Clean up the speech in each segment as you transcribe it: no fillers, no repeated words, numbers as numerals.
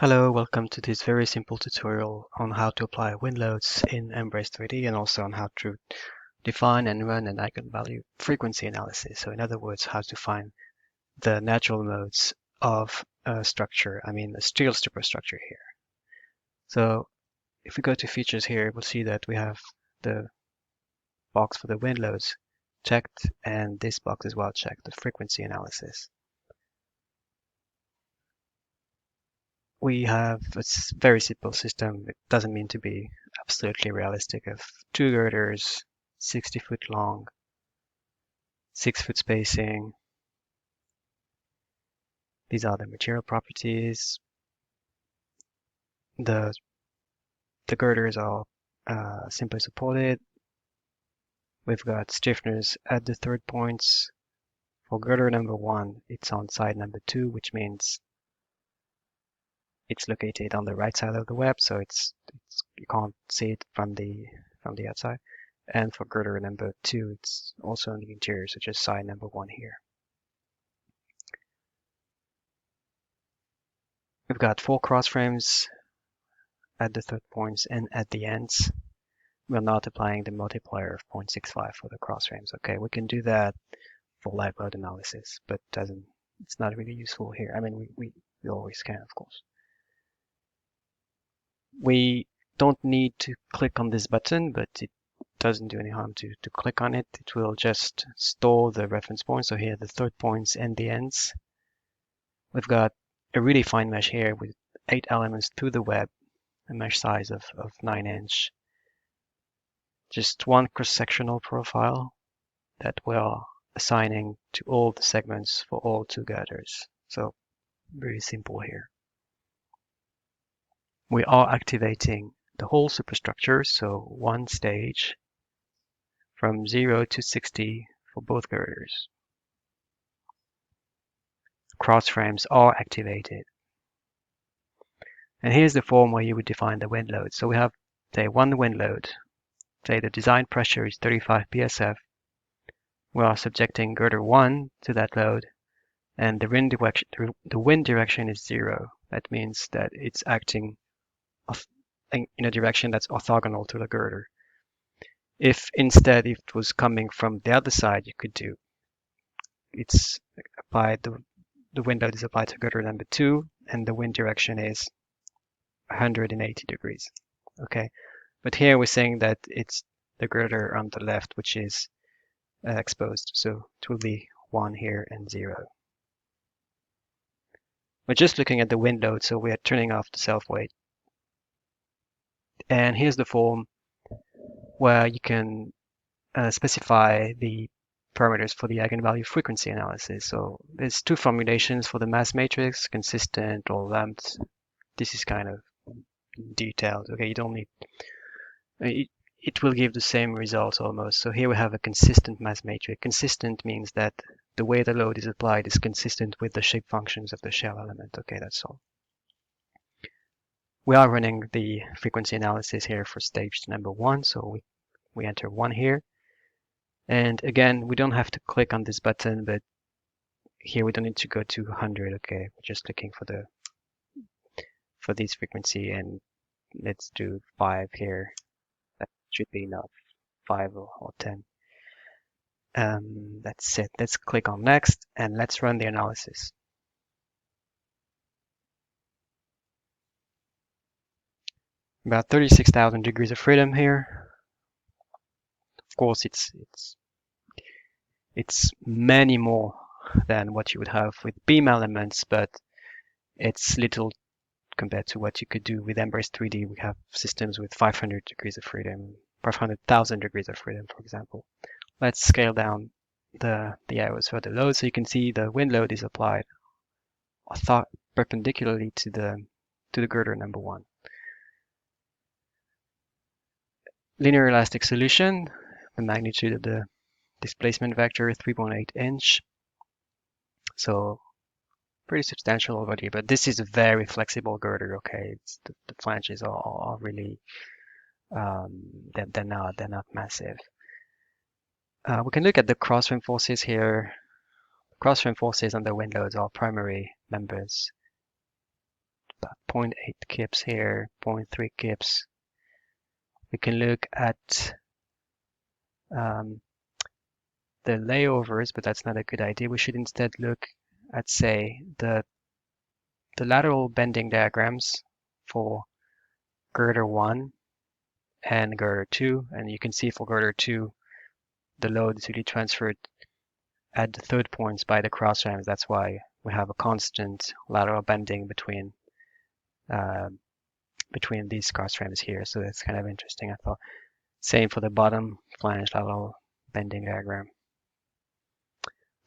Hello, welcome to this very simple tutorial on how to apply wind loads in Embrace 3D and also on how to define and run an eigenvalue frequency analysis. So in other words, how to find the natural modes of a structure, a steel superstructure here. So if we go to features here, we'll see that we have the box for the wind loads checked and this box as well checked, the frequency analysis. We have a very simple system. It doesn't mean to be absolutely realistic of 2 girders, 60 foot long, 6 foot spacing. These are the material properties. The girders are simply supported. We've got stiffeners at the third points. For girder number 1, it's on side number 2, which means it's located on the right side of the web, so you can't see it from the outside. And for girder number 2, it's also in the interior, so just side number 1 here. We've got 4 cross frames at the third points and at the ends. We're not applying the multiplier of 0.65 for the cross frames. Okay, we can do that for live load analysis, but it's not really useful here. We always can, of course. We don't need to click on this button, but it doesn't do any harm to click on it. It will just store the reference points. So here, the third points and the ends. We've got a really fine mesh here with 8 elements through the web, a mesh size of 9 inch. Just one cross-sectional profile that we're assigning to all the segments for all 2 girders. So very simple here. We are activating the whole superstructure, so one stage from 0 to 60 for both girders. Cross frames are activated. And here's the form where you would define the wind load. So we have, say, one wind load. Say the design pressure is 35 psf. We are subjecting girder 1 to that load, and the wind direction is 0. That means that it's acting in a direction that's orthogonal to the girder. If instead it was coming from the other side, you could do it's applied the wind load is applied to girder number 2, and the wind direction is 180 degrees. Okay, but here we're saying that it's the girder on the left which is exposed, so it will be 1 here and 0. We're just looking at the wind load, so we are turning off the self weight. And here's the form where you can specify the parameters for the eigenvalue frequency analysis. So there's 2 formulations for the mass matrix, consistent or lumped. This is kind of detailed. Okay, you don't need it will give the same results almost. So here we have a consistent mass matrix. Consistent means that the way the load is applied is consistent with the shape functions of the shell element. Okay, that's all. We are running the frequency analysis here for stage number 1, so we enter 1 here. And again, we don't have to click on this button, but here we don't need to go to 100. Okay, we're just looking for this frequency, and let's do 5 here. That should be enough, 5 or 10. That's it. Let's click on next and let's run the analysis. About 36,000 degrees of freedom here. Of course, it's many more than what you would have with beam elements, but it's little compared to what you could do with Embrace 3D. We have systems with 500 degrees of freedom, 500,000 degrees of freedom, for example. Let's scale down the arrows for the load, so you can see the wind load is applied perpendicularly to the girder number 1. Linear elastic solution, the magnitude of the displacement vector is 3.8 inch. So pretty substantial already, but this is a very flexible girder. Okay, the flanges are really they're not massive. We can look at the cross-frame forces here. Cross-frame forces on the wind loads are primary members, about 0.8 kips here, 0.3 kips. We can look at the layovers, but that's not a good idea. We should instead look at, say, the lateral bending diagrams for girder 1 and girder 2. And you can see for girder 2, the load is really transferred at the third points by the cross rams. That's why we have a constant lateral bending between these cross rams here. So that's kind of interesting, I thought. Same for the bottom flange lateral bending diagram.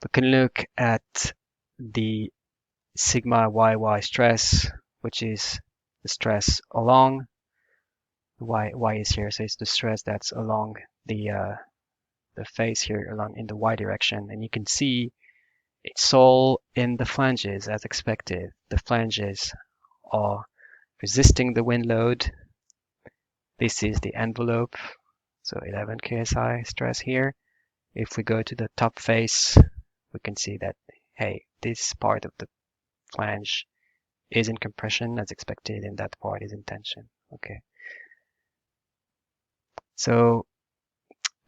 We can look at the sigma YY stress, which is the stress along. Y is here, so it's the stress that's along the face here, along in the Y direction, and you can see it's all in the flanges as expected. The flanges are resisting the wind load. This is the envelope, so 11 ksi stress here. If we go to the top face, we can see that, hey, this part of the flange is in compression as expected, and that part is in tension. Okay. So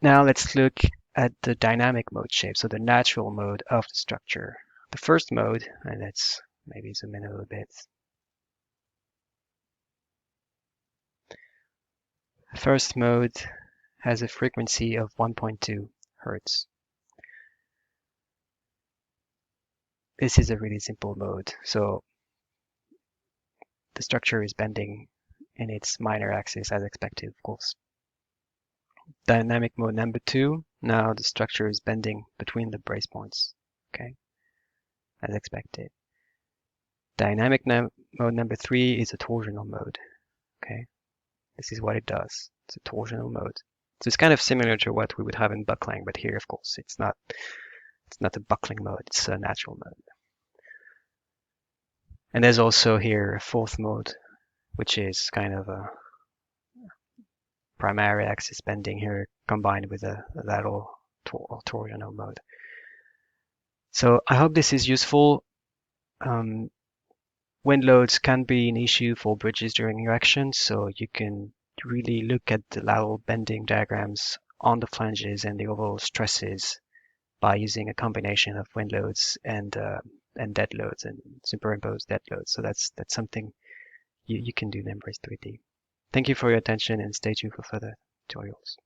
now let's look at the dynamic mode shape, so the natural mode of the structure. The first mode, and let's maybe zoom in a little bit. First mode has a frequency of 1.2 Hertz. This is a really simple mode. So the structure is bending in its minor axis as expected, of course. Dynamic mode number 2, now the structure is bending between the brace points, okay, as expected. Dynamic mode number 3 is a torsional mode, okay. This is what it does. It's a torsional mode. So it's kind of similar to what we would have in buckling, but here, of course, it's not a buckling mode, it's a natural mode. And there's also here a fourth mode, which is kind of a primary axis bending here combined with a lateral torsional mode. So I hope this is useful. Wind loads can be an issue for bridges during erection, so you can really look at the lateral bending diagrams on the flanges and the overall stresses by using a combination of wind loads and dead loads and superimposed dead loads. So that's something you can do in Embrace 3D. Thank you for your attention and stay tuned for further tutorials.